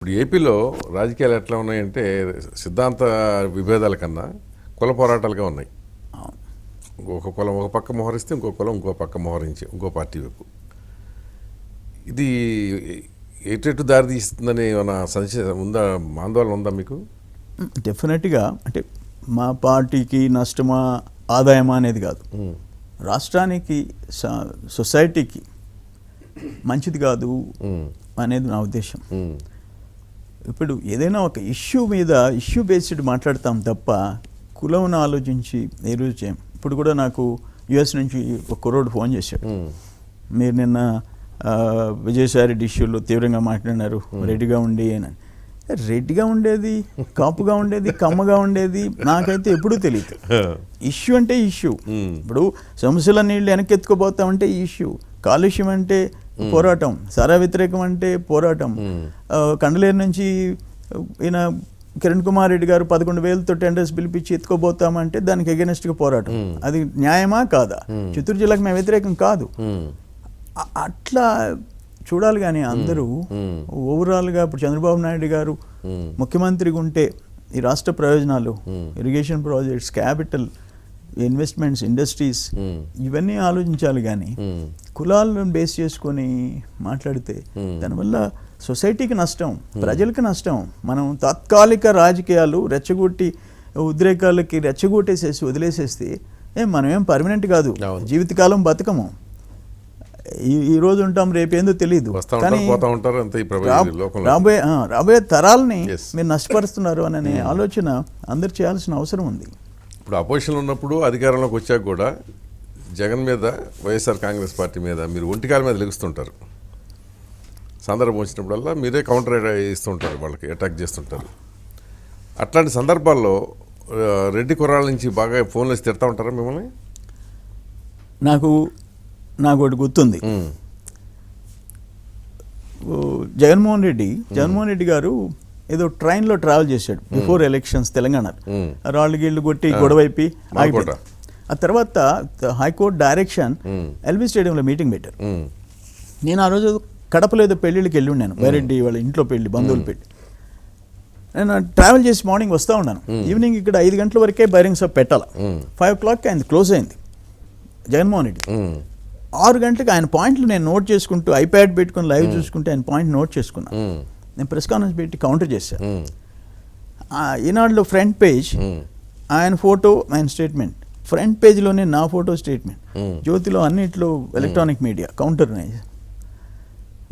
ఇప్పుడు ఏపీలో రాజకీయాలు ఎట్లా ఉన్నాయంటే సిద్ధాంత విభేదాల కన్నా కుల పోరాటాలుగా ఉన్నాయి. ఒక కులం ఒక పక్క మోహరిస్తే ఇంకో కులం ఇంకో పక్క మోహరించి ఇంకో పార్టీ వైపు. ఇది ఎటు దారి తీస్తుందని ఏమైనా సంశయం ఉందా, ఆందోళన ఉందా మీకు? డెఫినెట్గా అంటే మా పార్టీకి నష్టమా ఆదాయమా అనేది కాదు, రాష్ట్రానికి సొసైటీకి మంచిది కాదు అనేది నా ఉద్దేశం. ఇప్పుడు ఏదైనా ఒక ఇష్యూ మీద ఇష్యూ బేస్డ్ మాట్లాడతాం తప్ప కులంను ఆలోచించి ఏ రోజు చేయం. ఇప్పుడు కూడా నాకు యుఎస్ నుంచి ఒక కుర్రోడు ఫోన్ చేశాడు, మీరు నిన్న విజయసాయిరెడ్డి ఇష్యూలో తీవ్రంగా మాట్లాడినారు, రెడ్డిగా ఉండి అని. రెడ్డిగా ఉండేది, కాపుగా ఉండేది, కమ్మగా ఉండేది నాకైతే ఎప్పుడూ తెలియదు. ఇష్యూ అంటే ఇష్యూ. ఇప్పుడు సమస్యల నీళ్ళు వెనకెత్తుకుపోతామంటే ఇష్యూ, కాలుష్యం అంటే పోరాటం, సారా వ్యతిరేకం అంటే పోరాటం. కండలేరు నుంచి ఈయన కిరణ్ కుమార్ రెడ్డి గారు 11,000తో టెండర్స్ పిలిపించి ఎత్తుకోబోతామంటే దానికి అగెనిస్ట్గా పోరాటం. అది న్యాయమా కాదా? చిత్తూరు జిల్లాకు మేము వ్యతిరేకం కాదు. అట్లా చూడాలి. కానీ అందరూ ఓవరాల్గా ఇప్పుడు చంద్రబాబు నాయుడు గారు ముఖ్యమంత్రిగా ఉంటే ఈ రాష్ట్ర ప్రయోజనాలు, irrigation projects, capital, investments, industries ఇవన్నీ ఆలోచించాలి. కానీ కులాలను బేస్ చేసుకొని మాట్లాడితే దానివల్ల సొసైటీకి నష్టం, ప్రజలకు నష్టం. మనం తాత్కాలిక రాజకీయాలు రెచ్చగొట్టి ఉద్రేకాలకి రెచ్చగొట్టేసేసి వదిలేసేస్తే మనమేం పర్మనెంట్ కాదు, జీవితకాలం బతకము. ఈ రోజు ఉంటాం, రేపేందో తెలియదు. కానీ రాబోయే తరాలని మీరు నష్టపరుస్తున్నారు అనే ఆలోచన అందరు చేయాల్సిన అవసరం ఉంది. ఇప్పుడు అపోజిషన్లో ఉన్నప్పుడు అధికారంలోకి వచ్చాక కూడా జగన్ మీద, వైఎస్ఆర్ కాంగ్రెస్ పార్టీ మీద మీరు ఒంటికాల మీద లెగుస్తుంటారు. సందర్భం వచ్చినప్పుడల్లా మీరే కౌంటర్ ఇస్తుంటారు, వాళ్ళకి అటాక్ చేస్తుంటారు. అట్లాంటి సందర్భాల్లో రెడ్డి కుర్రాళ్ళ నుంచి బాగా ఫోన్లు వేసి తిడతా ఉంటారా మిమ్మల్ని? నాకు ఒకటి గుర్తుంది. జగన్మోహన్ రెడ్డి గారు ఏదో ట్రైన్లో ట్రావెల్ చేశాడు బిఫోర్ ఎలక్షన్స్ తెలంగాణ. రాళ్ళు గీళ్ళు కొట్టి గొడవైపి ఆగిపోయాడు. ఆ తర్వాత హైకోర్టు డైరెక్షన్ ఎల్బీ స్టేడియంలో మీటింగ్ పెట్టారు. నేను ఆ రోజు కడపలో ఏదో పెళ్ళిళ్ళకి వెళ్ళి ఉన్నాను, బైరెడ్డి వాళ్ళ ఇంట్లో పెళ్ళి, బంధువులు పెళ్ళి. నేను ట్రావెల్ చేసి మార్నింగ్ వస్తూ ఉన్నాను. ఈవినింగ్ ఇక్కడ 5 గంటల వరకే బైరింగ్ సబ్ పెట్టాలి. 5 o'clock ఆయన క్లోజ్ అయింది. జగన్మోహన్ రెడ్డి 6 గంటలకు ఆయన పాయింట్లు నేను నోట్ చేసుకుంటూ ఐప్యాడ్ పెట్టుకుని లైవ్ చూసుకుంటూ ఆయన పాయింట్ నోట్ చేసుకున్నాను. నేను ప్రెస్ కాన్ఫరెన్స్ పెట్టి కౌంటర్ చేశాను. ఈనాడులో ఫ్రంట్ పేజ్ ఆయన ఫోటో, ఆయన స్టేట్మెంట్. ఫ్రంట్ పేజ్లోనే నా ఫోటో, స్టేట్మెంట్. జ్యోతిలో అన్నిట్లో electronic media counter.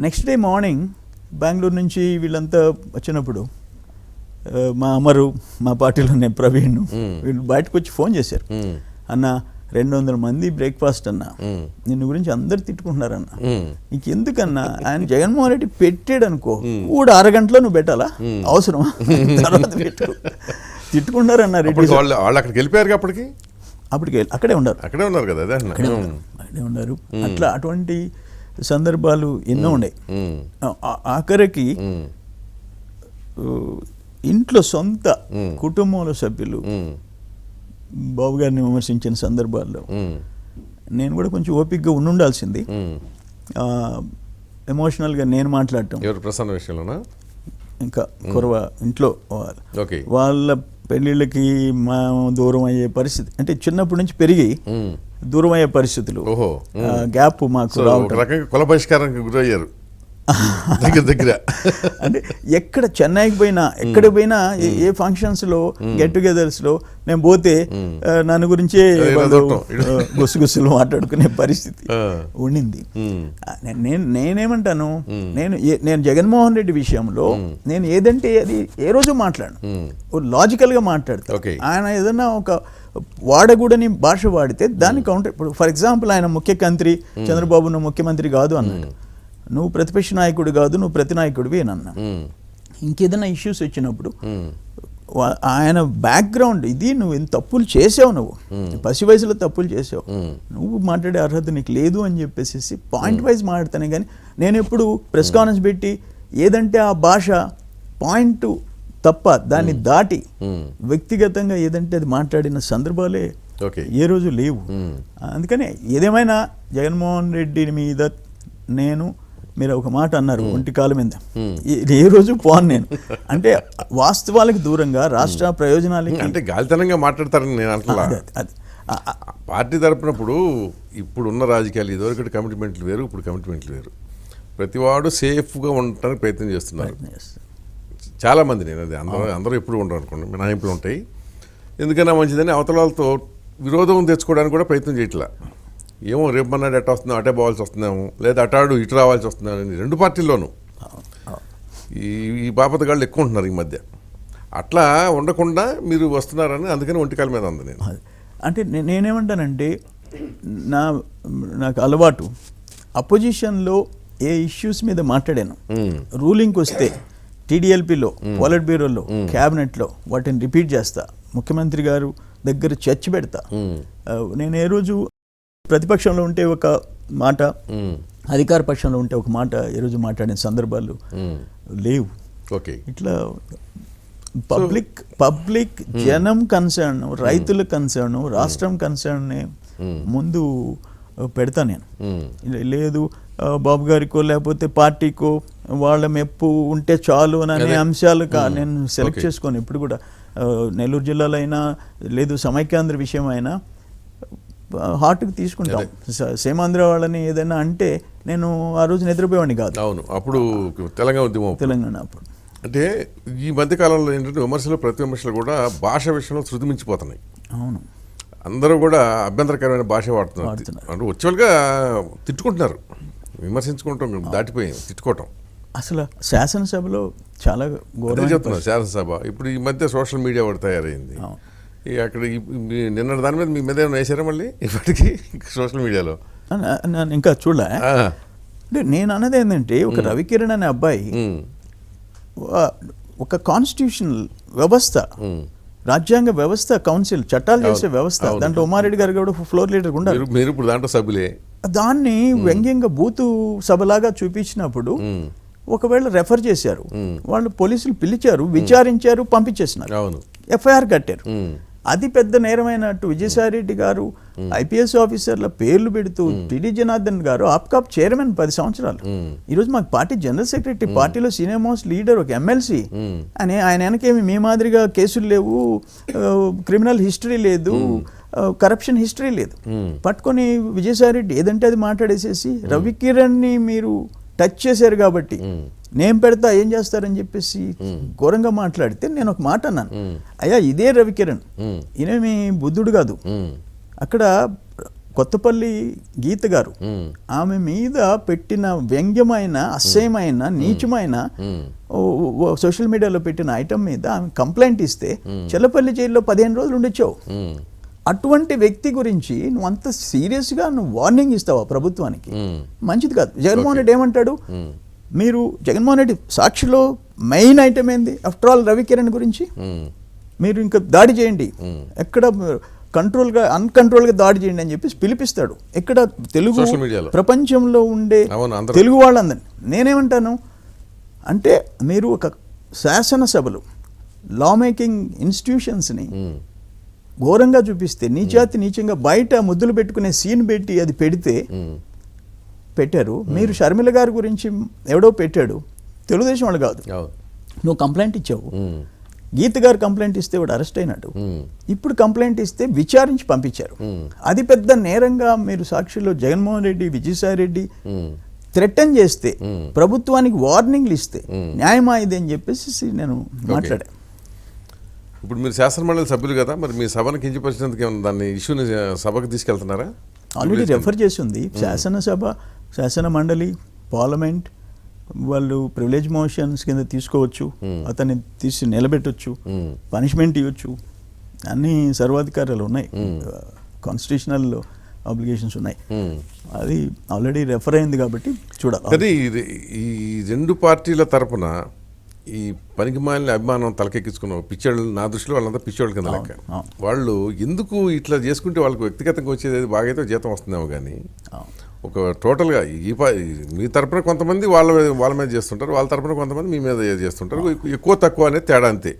Next day morning Bengaluru నుంచి వీళ్ళంతా వచ్చినప్పుడు మా అమరు, మా పార్టీలోనే ప్రవీణ్, వీళ్ళు బయటకు వచ్చి ఫోన్ చేశారు. అన్న 200 మంది బ్రేక్ఫాస్ట్ అన్నా, నిన్ను గురించి అందరు తిట్టుకుంటున్నారన్న, నీకు ఎందుకన్నా? ఆయన జగన్మోహన్ రెడ్డి పెట్టాడు అనుకో, కూడా 6 గంటలో నువ్వు పెట్టాలా? అవసరమా? తర్వాత పెట్టు. తిట్టుకుంటారన్న రెడ్డి. వాళ్ళు అక్కడికి వెళ్ళిపోయారు, అప్పటికి అక్కడే ఉన్నారు కదా, అక్కడే ఉన్నారు. అట్లా అటువంటి సందర్భాలు ఎన్నో ఉన్నాయి. ఆఖరికి ఇంట్లో సొంత కుటుంబంలో సభ్యులు బాబు గారిని విమర్శించిన సందర్భాల్లో నేను కూడా కొంచెం ఓపికగా ఉండాల్సింది. ఎమోషనల్గా నేను మాట్లాడటం, ప్రసన్న విషయంలోనా ఇంకా కురవ ఇంట్లో వాళ్ళ పెళ్ళిళ్ళకి మా దూరం అయ్యే పరిస్థితి, అంటే చిన్నప్పటి నుంచి పెరిగి దూరం అయ్యే పరిస్థితులు, గ్యాప్ మాకు రావటం, కుల బహిష్కారానికి గురయ్యారు దగ్గర. అంటే ఎక్కడ చెన్నైకి పోయినా, ఎక్కడికి పోయినా, ఏ ఫంక్షన్స్లో, గెట్ టుగెదర్స్లో నేను పోతే నన్ను గురించే గుసగుసలు మాట్లాడుకునే పరిస్థితి ఉండింది. నేనేమంటాను, నేను జగన్మోహన్ రెడ్డి విషయంలో నేను ఏదంటే అది ఏ రోజు మాట్లాడను, లాజికల్గా మాట్లాడతాను. ఆయన ఏదన్నా ఒక వాడకూడని భాష వాడితే దాన్ని కౌంటర్. ఇప్పుడు ఫర్ ఎగ్జాంపుల్ ఆయన ముఖ్యమంత్రి, చంద్రబాబు నువ్వు ముఖ్యమంత్రి కాదు అన్నాడు, నువ్వు ప్రతిపక్ష నాయకుడు కాదు, నువ్వు ప్రతినాయకుడివి అని అన్నా. ఇంకేదైనా ఇష్యూస్ వచ్చినప్పుడు ఆయన బ్యాక్గ్రౌండ్ ఇది, నువ్వు ఎంత తప్పులు చేసావు, నువ్వు పసి వయసులో తప్పులు చేసావు, నువ్వు మాట్లాడే అర్హత నీకు లేదు అని చెప్పేసి పాయింట్ వైజ్ మాట్లాడతానే. కానీ నేను ఎప్పుడు ప్రెస్ కాన్ఫరెన్స్ పెట్టి ఏదంటే ఆ భాష పాయింట్ తప్ప దాన్ని దాటి వ్యక్తిగతంగా ఏదంటే అది మాట్లాడిన సందర్భాలే ఏ రోజు లేవు. అందుకనే ఏదేమైనా జగన్మోహన్ రెడ్డి మీద నేను మీరు ఒక మాట అన్నారు ఒంటి కాలు మీద ఏ రోజు పోను నేను. అంటే వాస్తవాలకు దూరంగా రాష్ట్ర ప్రయోజనాలకి అంటే గాలితనంగా మాట్లాడతారని నేను అంటలా. అది పార్టీ తరపునప్పుడు ఇప్పుడున్న రాజకీయాలు ఇదివరకు కమిట్మెంట్లు వేరు, ఇప్పుడు కమిట్మెంట్లు వేరు. ప్రతివాడు సేఫ్గా ఉండటానికి ప్రయత్నం చేస్తున్నారు చాలామంది. నేను అది అందరూ ఎప్పుడు ఉండరు అనుకోండి, మినహాయింపులు ఉంటాయి. ఎందుకైనా మంచిదని అవతల వాళ్ళతో విరోధం తెచ్చుకోవడానికి కూడా ప్రయత్నం చేయట్లా. ఏమో రేపు మన్నాడు ఎట్ట వస్తుందో అటే పోవాల్సి వస్తున్నాము, లేదా అటాడు ఇటు రావాల్సి వస్తున్నాము అని రెండు పార్టీల్లోనూ ఈ బాపతగాళ్ళు ఎక్కువ ఉంటున్నారు ఈ మధ్య. అట్లా ఉండకుండా మీరు వస్తున్నారని అందుకని ఒంటికాల మీద ఉంది నేను. అంటే నేనేమంటానంటే నాకు అలవాటు అపోజిషన్లో ఏ ఇష్యూస్ మీద మాట్లాడాను, రూలింగ్కి వస్తే టీడీఎల్పీలో, పాలిట్ బ్యూరోలో, క్యాబినెట్లో వాటిని రిపీట్ చేస్తా, ముఖ్యమంత్రి గారు దగ్గర చర్చ పెడతా. నేను ఏ రోజు ప్రతిపక్షంలో ఉంటే ఒక మాట, అధికార పక్షంలో ఉంటే ఒక మాట ఏ రోజు మాట్లాడిన సందర్భాలు లేవు. ఓకే, ఇట్లా పబ్లిక్ జనం కన్సర్న్, రైతుల కన్సర్న్, రాష్ట్రం కన్సర్న్ ముందు పెడతా నేను. లేదు బాబు గారికో లేకపోతే పార్టీకో వాళ్ళ మెప్పు ఉంటే చాలు అనే అంశాలు నేను సెలెక్ట్ చేసుకోను. ఇప్పుడు కూడా నెల్లూరు జిల్లాలో అయినా లేదు సమైక్యాంధ్ర విషయం అయినా హార్ట్కి తీసుకుంటాం. సేమాంధ్ర వాళ్ళని ఏదైనా అంటే నేను ఆ రోజు నిద్రపోయేవాడిని కాదు. అవును, అప్పుడు తెలంగాణ అప్పుడు. అంటే ఈ మధ్యకాలంలో ఏంటంటే విమర్శలు ప్రతి విమర్శలు కూడా భాష విషయంలో శృతి మించిపోతున్నాయి. అవును, అందరూ కూడా అభ్యంతరకరమైన భాష వాడుతున్నారు. అంటే వచ్చేవాళ్ళుగా తిట్టుకుంటున్నారు, విమర్శించుకుంటాం దాటిపోయి తిట్టుకోవటం. అసలు శాసనసభలో చాలా గౌరవం చెప్తున్నారు. శాసనసభ ఇప్పుడు ఈ మధ్య సోషల్ మీడియా ఒకటి తయారైంది. అక్కడ నిన్న దాని మీద మీ మీద ఏమైనా వేసారా మళ్ళీ ఇప్పటికీ సోషల్ మీడియాలో? ఇంకా చూడలే. అంటే నేను అన్నది ఏంటంటే ఒక రవికిరణ్ అనే అబ్బాయి ఒక కాన్స్టిట్యూషనల్ వ్యవస్థ, రాజ్యాంగ వ్యవస్థ, కౌన్సిల్ చట్టాలు చేసే వ్యవస్థ, దాంట్లో ఉమారెడ్డి గారు కూడా ఫ్లోర్ లీడర్ ఉండాలి. మీరు ఇప్పుడు దాంట్లో సభ్యులే. దాన్ని వ్యంగ్యంగా బూతు సభలాగా చూపించినప్పుడు ఒకవేళ రెఫర్ చేశారు, వాళ్ళు పోలీసులు పిలిచారు, విచారించారు, పంపించేసినారు, ఎఫ్ఐఆర్ కట్టారు. అది పెద్ద నేరమైనట్టు విజయసాయిరెడ్డి గారు ఐపీఎస్ ఆఫీసర్ల పేర్లు పెడుతూ, టిడి జనార్దన్ గారు ఆప్కాప్ చైర్మన్ 10 సంవత్సరాలు, ఈరోజు మాకు పార్టీ జనరల్ సెక్రటరీ, పార్టీలో సీనియర్ మోస్ట్ లీడర్, ఒక ఎమ్మెల్సీ అని. ఆయన వెనకేమి మీ మాదిరిగా కేసులు లేవు, క్రిమినల్ హిస్టరీ లేదు, కరప్షన్ హిస్టరీ లేదు. పట్టుకొని విజయసాయిరెడ్డి ఏదంటే అది మాట్లాడేసేసి రవికిరణ్ని మీరు టచ్ చేశారు కాబట్టి నేను పెడతా ఏం చేస్తారని చెప్పేసి ఘోరంగా మాట్లాడితే నేను ఒక మాట అన్నాను, అయ్యా ఇదే రవికిరణ్, ఈయనేమి బుద్ధుడు కాదు. అక్కడ కొత్తపల్లి గీత గారు ఆమె మీద పెట్టిన వ్యంగ్యమైన, అసహ్యమైన, నీచమైన సోషల్ మీడియాలో పెట్టిన ఐటమ్ మీద ఆమె కంప్లైంట్ ఇస్తే చెల్లపల్లి జైల్లో 15 రోజులు ఉండొచ్చావు. అటువంటి వ్యక్తి గురించి నువ్వు అంత సీరియస్గా నువ్వు వార్నింగ్ ఇస్తావా ప్రభుత్వానికి? మంచిది కాదు. జగన్మోహన్ రెడ్డి ఏమంటాడు, మీరు జగన్మోహన్ రెడ్డి సాక్షిలో మెయిన్ ఐటమ్ ఏంది? ఆఫ్టర్ ఆల్ రవికిరణ్ గురించి మీరు ఇంకా దాడి చేయండి, ఎక్కడ కంట్రోల్గా అన్కంట్రోల్గా దాడి చేయండి అని చెప్పేసి పిలిపిస్తాడు. ఎక్కడ తెలుగు ప్రపంచంలో ఉండే తెలుగు వాళ్ళందరినీ. నేనేమంటాను అంటే మీరు ఒక శాసనసభలు, లా మేకింగ్ ఇన్స్టిట్యూషన్స్ని ఘోరంగా చూపిస్తే, నీచంగా బయట ముద్దులు పెట్టుకునే సీన్ పెట్టి అది పెడితే పెట్టారు. మీరు షర్మిల గారి గురించి ఎవడో పెట్టాడు, తెలుగుదేశం వాళ్ళు కాదు, నువ్వు కంప్లైంట్ ఇచ్చావు. గీత గారు కంప్లైంట్ ఇస్తే వాడు అరెస్ట్ అయినాడు. ఇప్పుడు కంప్లైంట్ ఇస్తే విచారించి పంపించారు. అది పెద్ద నేరంగా మీరు సాక్షిలో జగన్మోహన్ రెడ్డి, విజయసాయి రెడ్డి థ్రెటన్ చేస్తే, ప్రభుత్వానికి వార్నింగ్లు ఇస్తే న్యాయమా ఇది అని చెప్పేసి నేను మాట్లాడా. ఇప్పుడు మీరు శాసనమండలి సభ్యులు కదా, మరి మీ సభను కించపరిచినందుకు ఏమన్నా దాన్ని ఇష్యూని సభకు తీసుకెళ్తున్నారా? ఆల్రెడీ రెఫర్ చేసి ఉంది. శాసనసభ, శాసన మండలి, పార్లమెంట్ వాళ్ళు ప్రివిలేజ్ మోషన్స్ కింద తీసుకోవచ్చు, అతన్ని తీసి నిలబెట్టవచ్చు, పనిష్మెంట్ ఇవ్వచ్చు, అన్ని సర్వాధికారాలు ఉన్నాయి, కాన్స్టిట్యూషనల్ ఆబ్లిగేషన్స్ ఉన్నాయి. అది ఆల్రెడీ రెఫర్ అయింది కాబట్టి చూడాలి. కానీ ఈ రెండు పార్టీల తరపున ఈ పనికిమాలిన అభిమానం తలకెక్కించుకున్న పిచ్చోళ్ళు, నా దృష్టిలో వాళ్ళంతా పిచ్చోళ్ళ కింద లెక్క. వాళ్ళు ఎందుకు ఇట్లా చేసుకుంటే వాళ్ళకు వ్యక్తిగతంగా వచ్చేది బాగైతే జీతం వస్తుందేమో, కానీ ఒక టోటల్గా మీ తరపున కొంతమంది వాళ్ళ మీద చేస్తుంటారు, వాళ్ళ తరపున కొంతమంది మీ మీద చేస్తుంటారు, ఎక్కువ తక్కువ అనేది తేడా అంతే.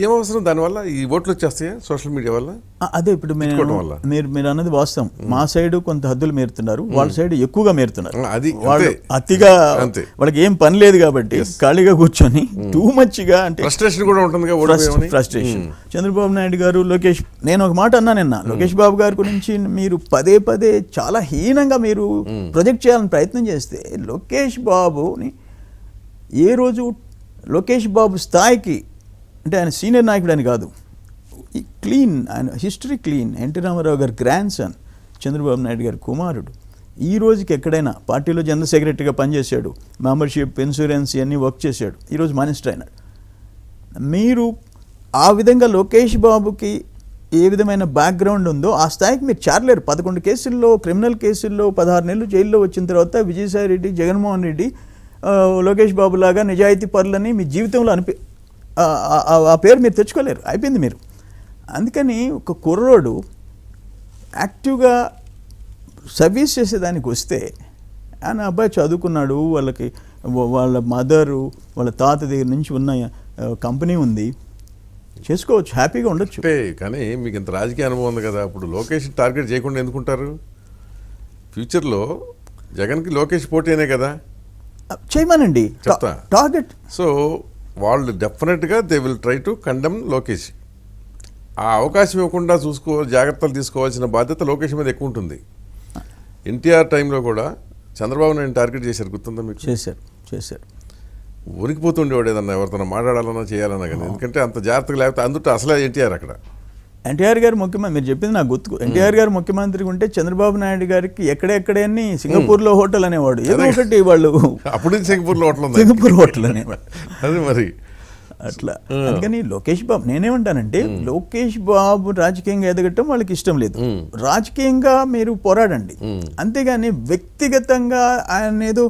ఏం అవసరం దానివల్ల ఈ ఓట్లు వచ్చేస్తాయా సోషల్ మీడియా వల్ల? అదే ఇప్పుడు తిట్టుకోవడం వల్ల. మీరు అన్నది వాస్తవం. మా సైడ్ కొంత హద్దులు మీరుతున్నారు, వాళ్ళ సైడ్ ఎక్కువగా మీరుతున్నారు. అది వాళ్ళు అంతే. అతిగా అంతే. వాళ్ళకి ఏం పని లేదు కాబట్టి ఖాళీగా కూర్చొని టూ మచ్గా అంటే ఫ్రస్ట్రేషన్ కూడా ఉంటుంది ఓడిపోయామని. ఫ్రస్ట్రేషన్. చంద్రబాబు నాయుడు గారు, లోకేష్, నేను ఒక మాట అన్నా నిన్న, లోకేష్ బాబు గారి గురించి మీరు పదే పదే చాలా హీనంగా మీరు ప్రొజెక్ట్ చేయాలని ప్రయత్నం చేస్తే, లోకేష్ బాబుని ఏ రోజు లోకేష్ బాబు స్థాయికి, అంటే ఆయన సీనియర్ నాయకుడు అని కాదు, క్లీన్, ఆయన హిస్టరీ క్లీన్, ఎన్టీ రామారావు గారి గ్రాండ్ సన్, చంద్రబాబు నాయుడు గారి కుమారుడు. ఈ రోజుకి ఎక్కడైనా పార్టీలో జనరల్ సెక్రటరీగా పనిచేశాడు, మెంబర్షిప్, ఇన్సూరెన్స్ ఇవన్నీ వర్క్ చేశాడు, ఈరోజు మినిస్టర్ అయినాడు. మీరు ఆ విధంగా లోకేష్ బాబుకి ఏ విధమైన బ్యాక్గ్రౌండ్ ఉందో ఆ స్థాయికి మీరు చేరలేరు. 11 కేసుల్లో, క్రిమినల్ కేసుల్లో 16 నెలలు జైల్లో వచ్చిన తర్వాత విజయసాయి రెడ్డి, జగన్మోహన్ రెడ్డి లోకేష్ బాబు లాగా నిజాయితీ పరులని మీ జీవితంలో ఆ పేరు మీరు తెచ్చుకోలేరు, అయిపోయింది మీరు. అందుకని ఒక కుర్రోడు యాక్టివ్గా సర్వీస్ చేసేదానికి వస్తే, ఆయన అబ్బాయి చదువుకున్నాడు, వాళ్ళ మదరు, వాళ్ళ తాత దగ్గర నుంచి ఉన్న కంపెనీ ఉంది, చేసుకోవచ్చు, హ్యాపీగా ఉండొచ్చు. అంటే కానీ మీకు ఇంత రాజకీయ అనుభవం ఉంది కదా, ఇప్పుడు లోకేష్ టార్గెట్ చేయకుండా ఎందుకుంటారు? ఫ్యూచర్లో జగన్కి లోకేష్ పోటీనే కదా, చేయమనండి చెప్తా. టార్గెట్. సో వాళ్ళు డెఫినెట్గా they will try to condemn Lokesh. ఆ అవకాశం ఇవ్వకుండా జాగ్రత్తలు తీసుకోవాల్సిన బాధ్యత లోకేష్ మీద ఎక్కువ ఉంటుంది. ఎన్టీఆర్ టైంలో కూడా చంద్రబాబు నాయుడు టార్గెట్ చేశారు, గుర్తుందా మీకు? చేశారు. ఉనికిపోతుండేవాడు ఏదన్నా ఎవరితో మాట్లాడాలన్నా చేయాలన్నా కానీ, ఎందుకంటే అంత జాగ్రత్తగా లేకపోతే అందులో అసలే ఎన్టీఆర్ అక్కడ. ఎన్టీఆర్ గారు ముఖ్యమంత్రి, మీరు చెప్పింది నాకు గుర్తు. ఎన్టీఆర్ గారు ముఖ్యమంత్రిగా ఉంటే చంద్రబాబు నాయుడు గారికి ఎక్కడెక్కడని సింగపూర్లో హోటల్ అనేవాడు, ఏదో ఒకటి వాళ్ళు అప్పుడు సింగపూర్లో హోటల్ ఉంది, సింగపూర్ హోటల్ అనేవాడు. అది మరి అట్లా. అందుకని లోకేష్ బాబు, నేనేమంటానంటే లోకేష్ బాబు రాజకీయంగా ఎదగటం వాళ్ళకి ఇష్టం లేదు. రాజకీయంగా మీరు పోరాడండి, అంతేగాని వ్యక్తిగతంగా ఆయన ఏదో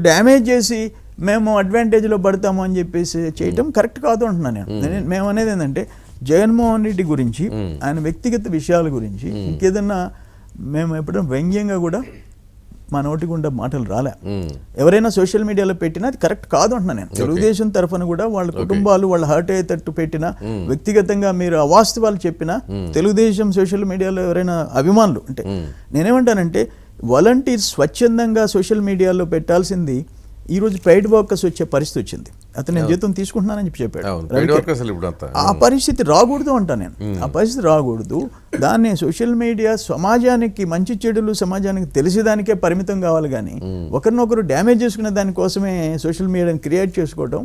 డ్యామేజ్ చేసి మేము అడ్వాంటేజ్లో పడతాము అని చెప్పేసి చేయటం కరెక్ట్ కాదు అంటున్నాను నేను. మేము అనేది ఏంటంటే జగన్మోహన్ రెడ్డి గురించి, ఆయన వ్యక్తిగత విషయాల గురించి ఇంకేదన్నా మేము ఎప్పుడైనా వ్యంగ్యంగా కూడా మా నోటి గుండా మాటలు రాలే. ఎవరైనా సోషల్ మీడియాలో పెట్టినా అది కరెక్ట్ కాదు అంటున్నా నేను. తెలుగుదేశం తరఫున కూడా వాళ్ళ కుటుంబాలు వాళ్ళు హర్ట్ అయ్యేటట్టు పెట్టినా, వ్యక్తిగతంగా మీరు అవాస్తవాలు చెప్పినా, తెలుగుదేశం సోషల్ మీడియాలో ఎవరైనా అభిమానులు అంటే, నేనేమంటానంటే వాలంటీర్స్ స్వచ్ఛందంగా సోషల్ మీడియాలో పెట్టాల్సింది ఈరోజు పెయిడ్ వర్కర్స్ వచ్చే పరిస్థితి వచ్చింది. అతను నేను జీతం తీసుకుంటున్నానని చెప్పి చెప్పాడు. ఆ పరిస్థితి రాకూడదు అంటా నేను. ఆ పరిస్థితి రాకూడదు. దాన్ని సోషల్ మీడియా సమాజానికి మంచి చెడులు సమాజానికి తెలిసేదానికే పరిమితం కావాలి, కానీ ఒకరినొకరు డ్యామేజ్ చేసుకునే దానికోసమే సోషల్ మీడియాని క్రియేట్ చేసుకోవడం